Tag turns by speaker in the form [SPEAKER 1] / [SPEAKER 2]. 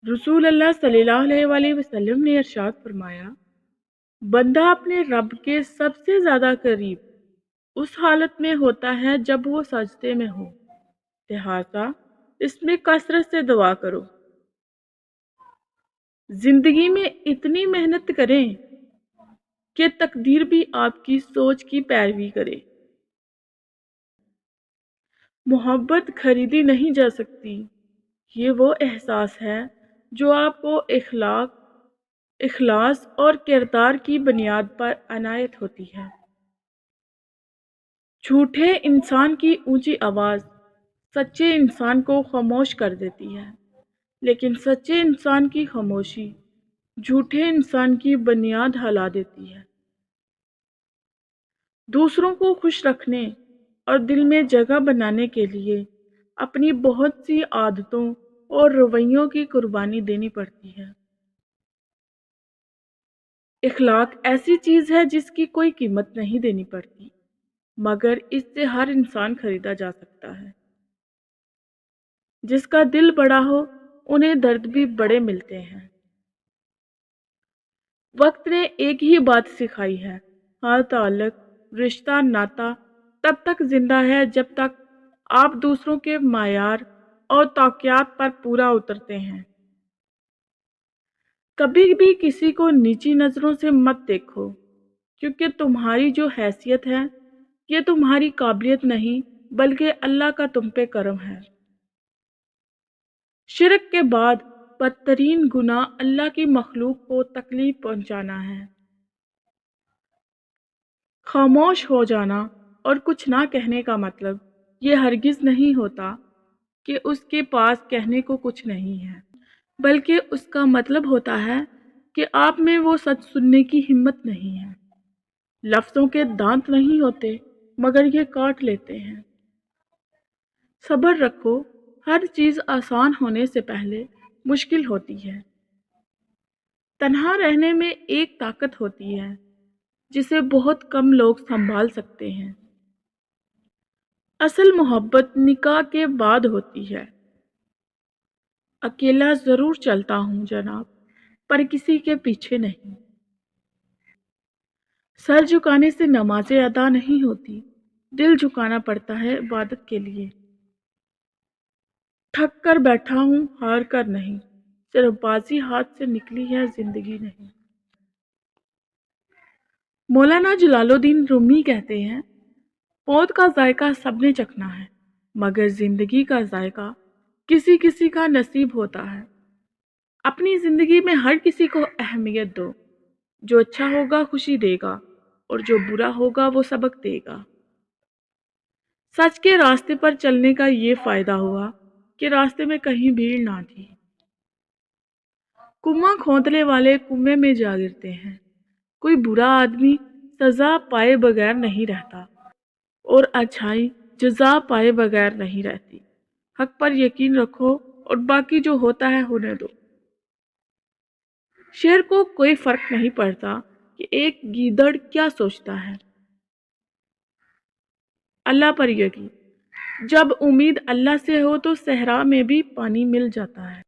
[SPEAKER 1] رسول اللہ صلی اللہ علیہ وآلہ وسلم نے ارشاد فرمایا، بندہ اپنے رب کے سب سے زیادہ قریب اس حالت میں ہوتا ہے جب وہ سجدے میں ہو، لہٰذا اس میں کثرت سے دعا کرو۔ زندگی میں اتنی محنت کریں کہ تقدیر بھی آپ کی سوچ کی پیروی کرے۔ محبت خریدی نہیں جا سکتی، یہ وہ احساس ہے جو آپ کو اخلاص اور کردار کی بنیاد پر عنایت ہوتی ہے۔ جھوٹے انسان کی اونچی آواز سچے انسان کو خاموش کر دیتی ہے، لیکن سچے انسان کی خاموشی جھوٹے انسان کی بنیاد ہلا دیتی ہے۔ دوسروں کو خوش رکھنے اور دل میں جگہ بنانے کے لیے اپنی بہت سی عادتوں اور رویوں کی قربانی دینی پڑتی ہے۔ اخلاق ایسی چیز ہے جس کی کوئی قیمت نہیں دینی پڑتی، مگر اس سے ہر انسان خریدا جا سکتا ہے۔ جس کا دل بڑا ہو انہیں درد بھی بڑے ملتے ہیں۔ وقت نے ایک ہی بات سکھائی ہے، ہر تعلق، رشتہ، ناتا تب تک زندہ ہے جب تک آپ دوسروں کے معیار اور توقعات پر پورا اترتے ہیں۔ کبھی بھی کسی کو نیچی نظروں سے مت دیکھو، کیونکہ تمہاری جو حیثیت ہے یہ تمہاری قابلیت نہیں بلکہ اللہ کا تم پہ کرم ہے۔ شرک کے بعد بدترین گناہ اللہ کی مخلوق کو تکلیف پہنچانا ہے۔ خاموش ہو جانا اور کچھ نہ کہنے کا مطلب یہ ہرگز نہیں ہوتا کہ اس کے پاس کہنے کو کچھ نہیں ہے، بلکہ اس کا مطلب ہوتا ہے کہ آپ میں وہ سچ سننے کی ہمت نہیں ہے۔ لفظوں کے دانت نہیں ہوتے مگر یہ کاٹ لیتے ہیں۔ صبر رکھو، ہر چیز آسان ہونے سے پہلے مشکل ہوتی ہے۔ تنہا رہنے میں ایک طاقت ہوتی ہے جسے بہت کم لوگ سنبھال سکتے ہیں۔ اصل محبت نکاح کے بعد ہوتی ہے۔ اکیلا ضرور چلتا ہوں جناب، پر کسی کے پیچھے نہیں۔ سر جھکانے سے نمازیں ادا نہیں ہوتی، دل جھکانا پڑتا ہے عبادت کے لیے۔ تھک کر بیٹھا ہوں، ہار کر نہیں، صرف بازی ہاتھ سے نکلی ہے، زندگی نہیں۔ مولانا جلال الدین رومی کہتے ہیں، موت کا ذائقہ سب نے چکھنا ہے، مگر زندگی کا ذائقہ کسی کسی کا نصیب ہوتا ہے۔ اپنی زندگی میں ہر کسی کو اہمیت دو، جو اچھا ہوگا خوشی دے گا اور جو برا ہوگا وہ سبق دے گا۔ سچ کے راستے پر چلنے کا یہ فائدہ ہوا کہ راستے میں کہیں بھیڑ نہ تھی۔ کنواں کھودنے والے کنویں میں جا گرتے ہیں، کوئی برا آدمی سزا پائے بغیر نہیں رہتا اور اچھائی جزا پائے بغیر نہیں رہتی۔ حق پر یقین رکھو اور باقی جو ہوتا ہے ہونے دو۔ شیر کو کوئی فرق نہیں پڑتا کہ ایک گیدڑ کیا سوچتا ہے۔ اللہ پر یقین، جب امید اللہ سے ہو تو صحرا میں بھی پانی مل جاتا ہے۔